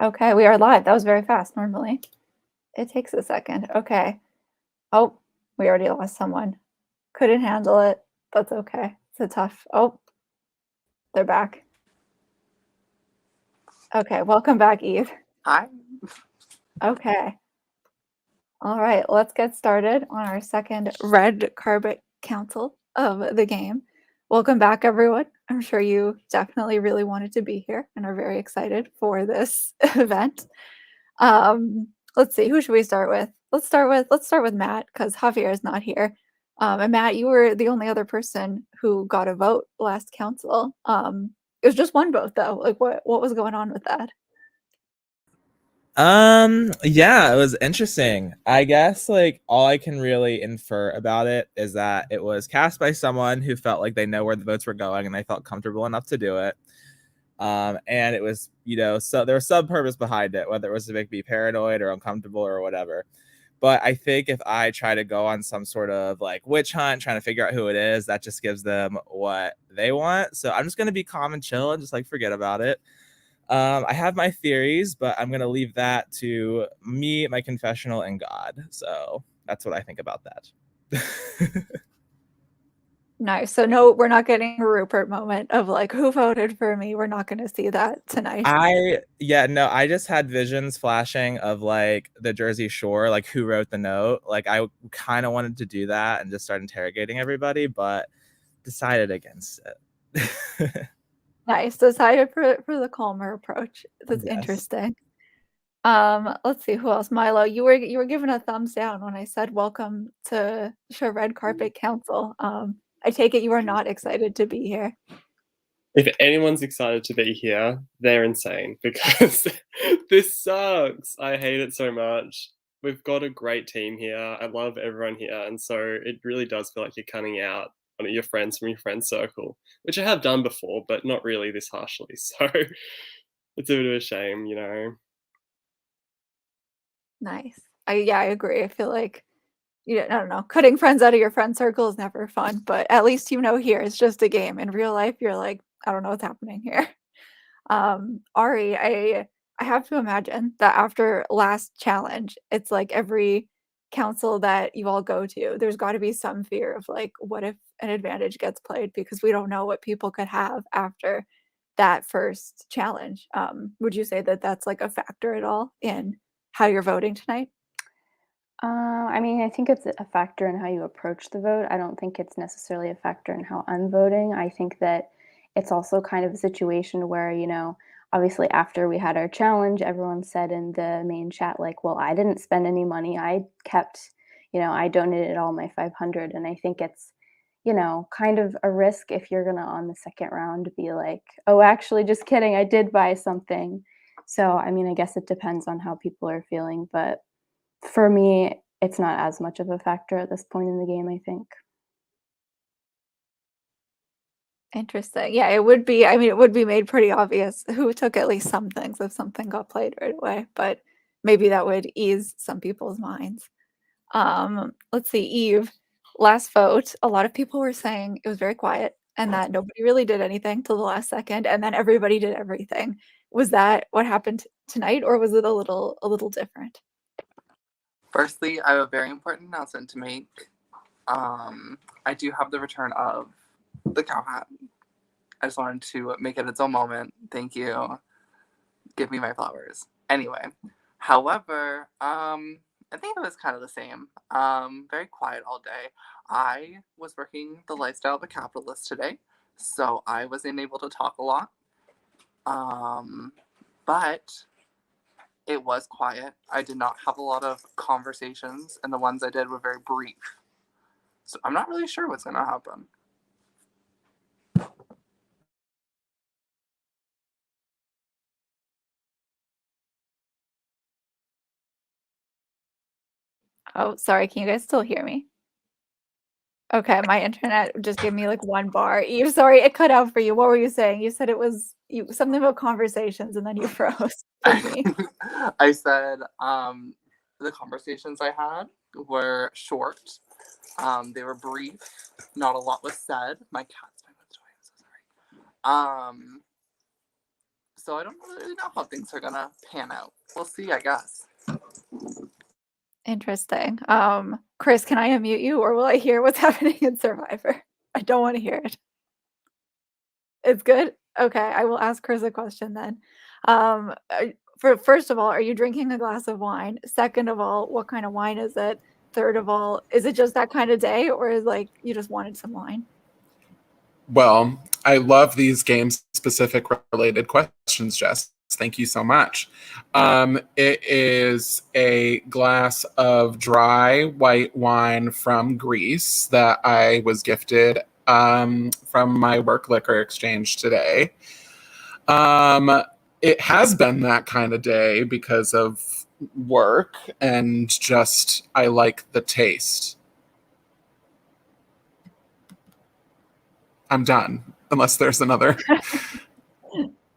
Okay, we are live. That was very fast. Normally, it takes a second. Okay. Oh, we already lost someone. Couldn't handle it. That's okay. It's a tough. Oh, they're back. Okay, welcome back, Eve. Hi. Okay. All right, let's get started on our second red carpet council of the game. Welcome back, everyone. I'm sure you definitely really wanted to be here and are very excited for this event. Let's see, who should we start with? Let's start with Matt because Javier is not here. And Matt, you were the only other person who got a vote last council. It was just one vote though. Like what was going on with that? Yeah, it was interesting. I guess like all I can really infer about it is that it was cast by someone who felt like they know where the votes were going and they felt comfortable enough to do it. And it was, so there was some purpose behind it, whether it was to make me paranoid or uncomfortable or whatever. But I think if I try to go on some sort of like witch hunt, trying to figure out who it is, that just gives them what they want. So I'm just gonna be calm and chill and just like forget about it. I have my theories, but I'm gonna leave that to me, my confessional, and God. So that's what I think about that. Nice. So no, we're not getting a Rupert moment of like who voted for me. We're not going to see that tonight. I just had visions flashing of like the Jersey Shore, like who wrote the note. Like I kind of wanted to do that and just start interrogating everybody, but decided against it. Nice. Decided for the calmer approach. That's Yes. interesting. Let's see who else. Milo, you were given a thumbs down when I said welcome to the Red Carpet Council. I take it you are not excited to be here. If anyone's excited to be here, they're insane because this sucks. I hate it so much. We've got a great team here. I love everyone here. And so it really does feel like you're cutting out one of your friends from your friend circle, which I have done before, but not really this harshly. So it's a bit of a shame, you know. Nice. I agree. I feel like I don't know, cutting friends out of your friend circle is never fun, but at least here it's just a game. In real life, you're like, I don't know what's happening here. Ari, I have to imagine that after last challenge, it's like every council that you all go to, there's got to be some fear of like, what if an advantage gets played because we don't know what people could have after that first challenge. Would you say that that's like a factor at all in how you're voting tonight? I mean, I think it's a factor in how you approach the vote. I don't think it's necessarily a factor in how I'm voting. I think that it's also kind of a situation where, obviously after we had our challenge, everyone said in the main chat, like, well, I didn't spend any money. I kept, I donated all my 500. And I think it's, kind of a risk if you're going to, on the second round, be like, oh, actually, just kidding. I did buy something. So, I mean, I guess it depends on how people are feeling. But for me, it's not as much of a factor at this point in the game, I think. Interesting. Yeah, it would be. I mean, it would be made pretty obvious who took at least some things if something got played right away, but maybe that would ease some people's minds. Let's see, Eve, last vote, a lot of people were saying it was very quiet and that nobody really did anything till the last second, and then everybody did everything. Was that what happened tonight, or was it a little different? Firstly, I have a very important announcement to make. I do have the return of the cow hat. I just wanted to make it its own moment. Thank you. Give me my flowers. Anyway, however, I think it was kind of the same. Very quiet all day. I was working the lifestyle of a capitalist today, so I wasn't able to talk a lot. But it was quiet. I did not have a lot of conversations, and the ones I did were very brief. So I'm not really sure what's going to happen. Oh, sorry, can you guys still hear me? Okay, my internet just gave me like one bar. Eve, sorry, it cut out for you. What were you saying? You said it was something about conversations and then you froze for me. I said the conversations I had were short. They were brief. Not a lot was said. My cat's my toy. I'm so sorry. So I don't really know how things are gonna pan out. We'll see, I guess. Interesting. Chris, can I unmute you or will I hear what's happening in Survivor? I don't want to hear it. It's good? Okay, I will ask Chris a question then. First of all, are you drinking a glass of wine? Second of all, what kind of wine is it? Third of all, is it just that kind of day or is like you just wanted some wine? Well, I love these game-specific related questions, Jess. Thank you so much. It is a glass of dry white wine from Greece that I was gifted from my work liquor exchange today. It has been that kind of day because of work and just I like the taste. I'm done, unless there's another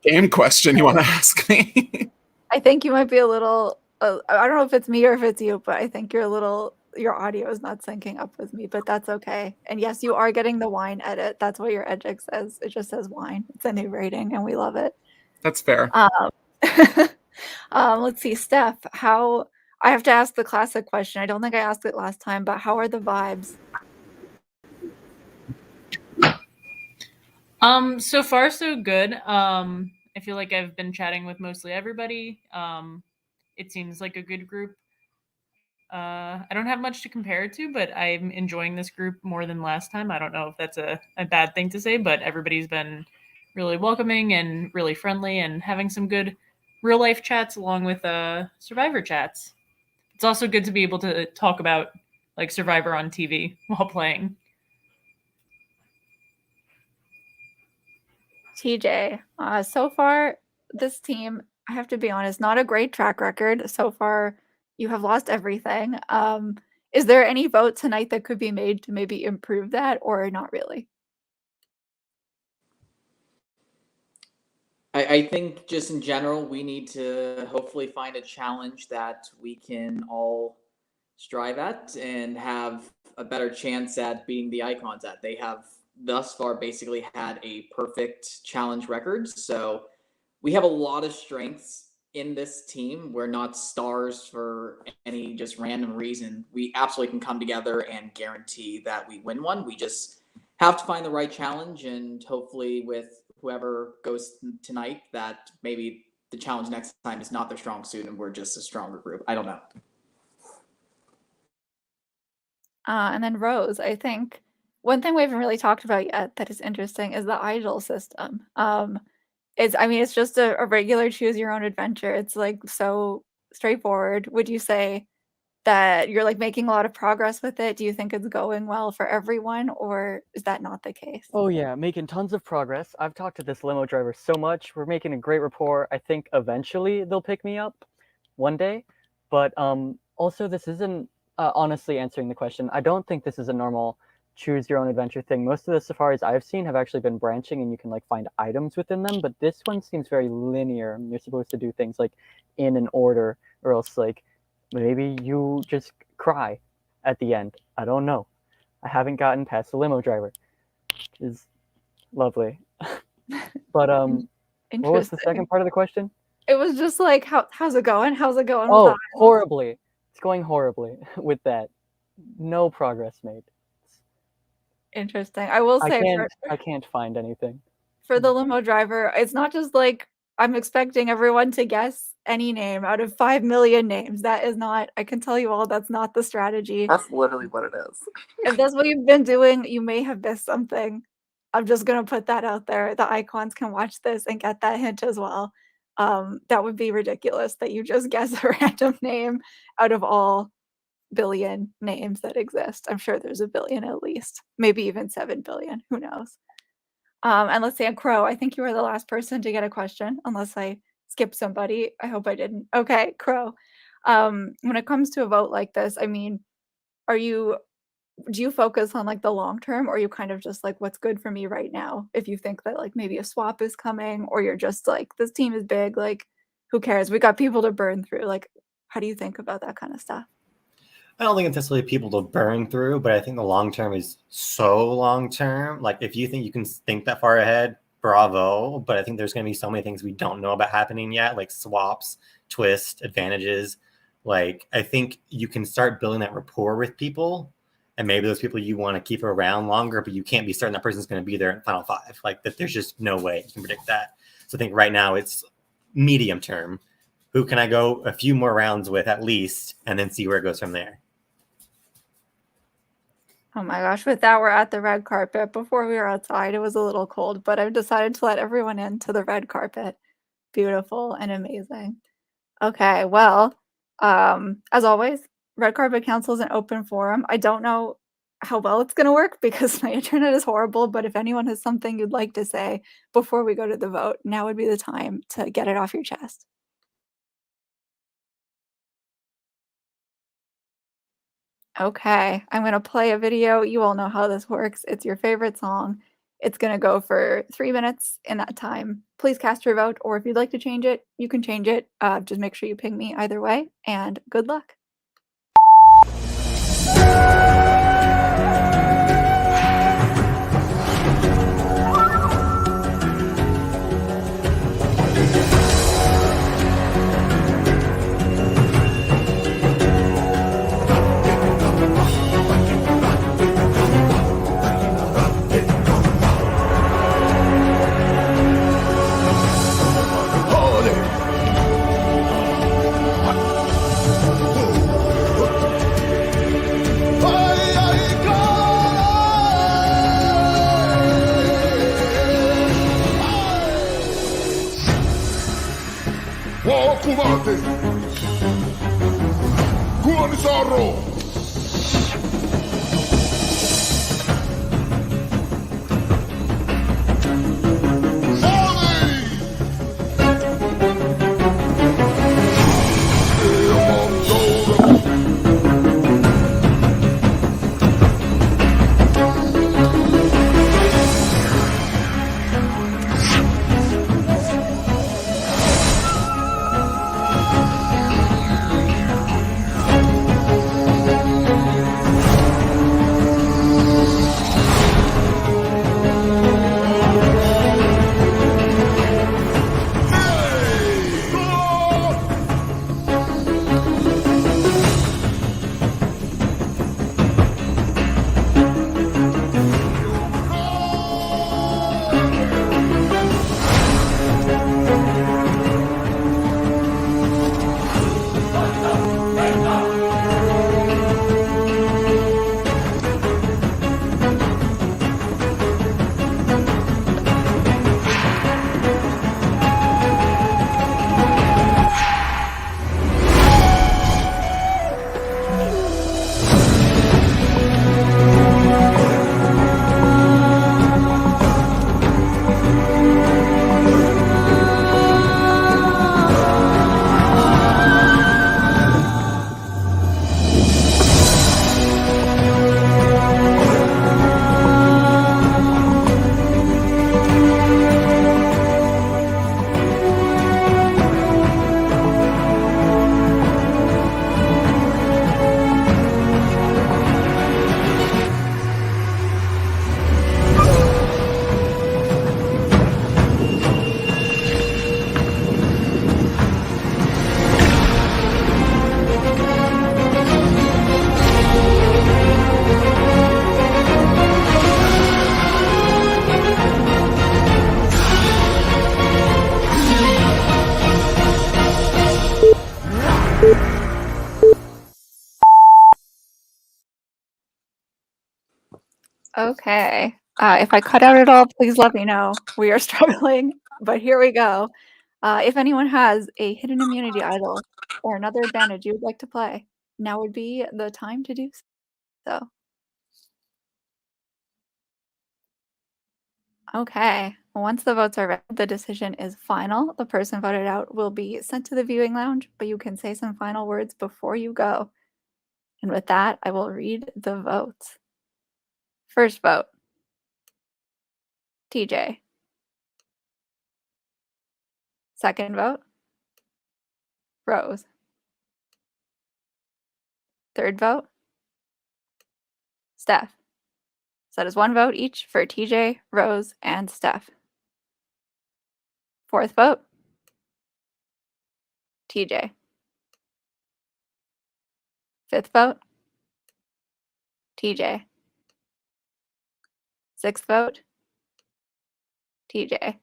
game question you want to ask me. I think you might be a little, I don't know if it's me or if it's you, but I think your audio is not syncing up with me, but that's okay. And yes, you are getting the wine edit. That's what your edge says. It just says wine. It's a new rating and we love it. That's fair. Let's see, Steph, I have to ask the classic question. I don't think I asked it last time, but how are the vibes? So far so good. I feel like I've been chatting with mostly everybody. It seems like a good group. I don't have much to compare it to, but I'm enjoying this group more than last time. I don't know if that's a bad thing to say, but everybody's been really welcoming and really friendly and having some good real life chats along with Survivor chats. It's also good to be able to talk about like Survivor on TV while playing. TJ, so far, this team, I have to be honest, not a great track record. So far, you have lost everything. Is there any vote tonight that could be made to maybe improve that or not really? I think just in general, we need to hopefully find a challenge that we can all strive at and have a better chance at beating the Icons at. They have thus far basically had a perfect challenge record. So we have a lot of strengths in this team. We're not stars for any just random reason. We absolutely can come together and guarantee that we win one. We just have to find the right challenge, and hopefully with whoever goes tonight, that maybe the challenge next time is not their strong suit and we're just a stronger group. I don't know. And then Rose, I think one thing we haven't really talked about yet that is interesting is the idol system. It's just a regular choose your own adventure. It's like so straightforward. Would you say that you're like making a lot of progress with it? Do you think it's going well for everyone, or is that not the case? Oh yeah, making tons of progress. I've talked to this limo driver so much. We're making a great rapport. I think eventually they'll pick me up one day. But also this isn't honestly answering the question. I don't think this is a normal choose your own adventure thing. Most of the safaris I've seen have actually been branching and you can like find items within them, but this one seems very linear. You're supposed to do things like in an order, or else like maybe you just cry at the end. I don't know. I haven't gotten past the limo driver, which is lovely. But what was the second part of the question? It was just like, how's it going? How's it going? Oh, horribly. It's going horribly with that. No progress made. Interesting. I will say I can't find anything. For the limo driver, it's not just like I'm expecting everyone to guess any name out of 5 million names. That is not, I can tell you all, that's not the strategy. That's literally what it is. If that's what you've been doing, you may have missed something. I'm just going to put that out there. The Icons can watch this and get that hint as well. That would be ridiculous that you just guess a random name out of all billion names that exist. I'm sure there's a billion at least, maybe even 7 billion. Who knows? And let's say Crow, I think you were the last person to get a question, unless I skipped somebody. I hope I didn't. Okay, Crow. When it comes to a vote like this, I mean, do you focus on like the long term, or are you kind of just like what's good for me right now? If you think that like maybe a swap is coming, or you're just like this team is big, like who cares? We got people to burn through. Like, how do you think about that kind of stuff? I don't think it's necessarily people to burn through, but I think the long term is so long term. Like if you think you can think that far ahead, bravo, but I think there's going to be so many things we don't know about happening yet, like swaps, twists, advantages. Like, I think you can start building that rapport with people, and maybe those people you want to keep around longer, but you can't be certain that person's going to be there in Final Five. Like, that there's just no way you can predict that. So I think right now it's medium term. Who can I go a few more rounds with at least, and then see where it goes from there? Oh my gosh, with that, we're at the red carpet. Before we were outside, it was a little cold, but I've decided to let everyone into the red carpet. Beautiful and amazing. Okay, well, as always, Red Carpet Council is an open forum. I don't know how well it's going to work because my internet is horrible, but if anyone has something you'd like to say before we go to the vote, now would be the time to get it off your chest. Okay, I'm going to play a video. You all know how this works. It's your favorite song. It's going to go for 3 minutes in that time. Please cast your vote, or if you'd like to change it, you can change it. Just make sure you ping me either way, and good luck. Kumate. Kuani Saro. Okay. If I cut out at all, please let me know. We are struggling, but here we go. If anyone has a hidden immunity idol or another advantage you would like to play, now would be the time to do so. Okay. Once the votes are read, the decision is final. The person voted out will be sent to the viewing lounge, but you can say some final words before you go. And with that, I will read the votes. First vote, TJ. Second vote, Rose. Third vote, Steph. So that is one vote each for TJ, Rose, and Steph. Fourth vote, TJ. Fifth vote, TJ. Sixth vote, TJ.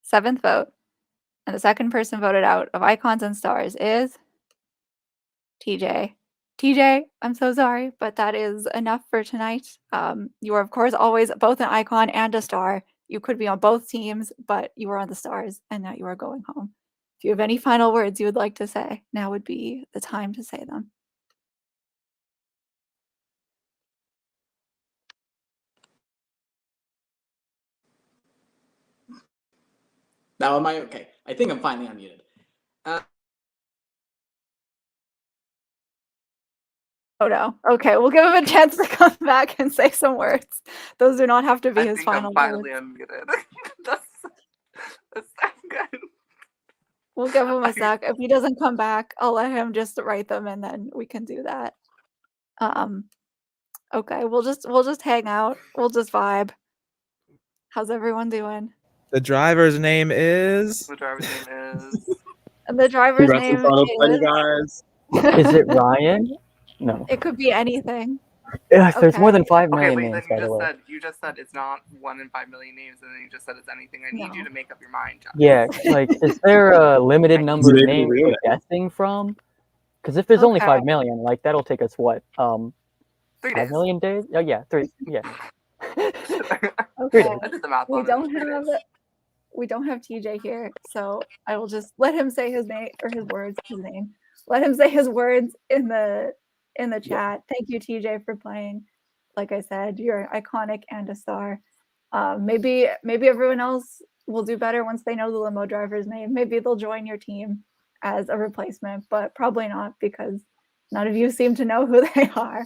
Seventh vote, and the second person voted out of Icons and Stars is TJ. TJ, I'm so sorry, but that is enough for tonight. You are, of course, always both an icon and a star. You could be on both teams, but you are on the Stars, and now you are going home. If you have any final words you would like to say, now would be the time to say them. Now am I okay? I think I'm finally unmuted. Oh no. Okay, we'll give him a chance to come back and say some words. Those do not have to be I his think final I'm finally words. unmuted. that's so good. We'll give him a sec. If he doesn't come back, I'll let him just write them and then we can do that. Okay, we'll just hang out. We'll just vibe. How's everyone doing? The driver's name is. The driver's name is. And the driver's Congrats on name final play, is. guys. Is it Ryan? No. It could be anything. Ugh, there's more Okay. than 5 Okay, million wait. Then names, by the way. you just said it's not 1 in 5 million names, and then you just said it's anything. I need you to make up your mind, Josh. Yeah, like, is there a limited number of Maybe names real we're guessing from? Because if there's only Okay. 5 million, like, that'll take us what? 3 5 days. million days? Oh, yeah, 3. Yeah. 3 Okay. days. I did the math We on it. don't 3 have days. we don't have TJ here, so I will just let him say his name or his words, his name. Let him say his words in the chat. Thank you, TJ, for playing. Like I said, you're iconic and a star. Maybe everyone else will do better once they know the limo driver's name. Maybe they'll join your team as a replacement, but probably not because none of you seem to know who they are.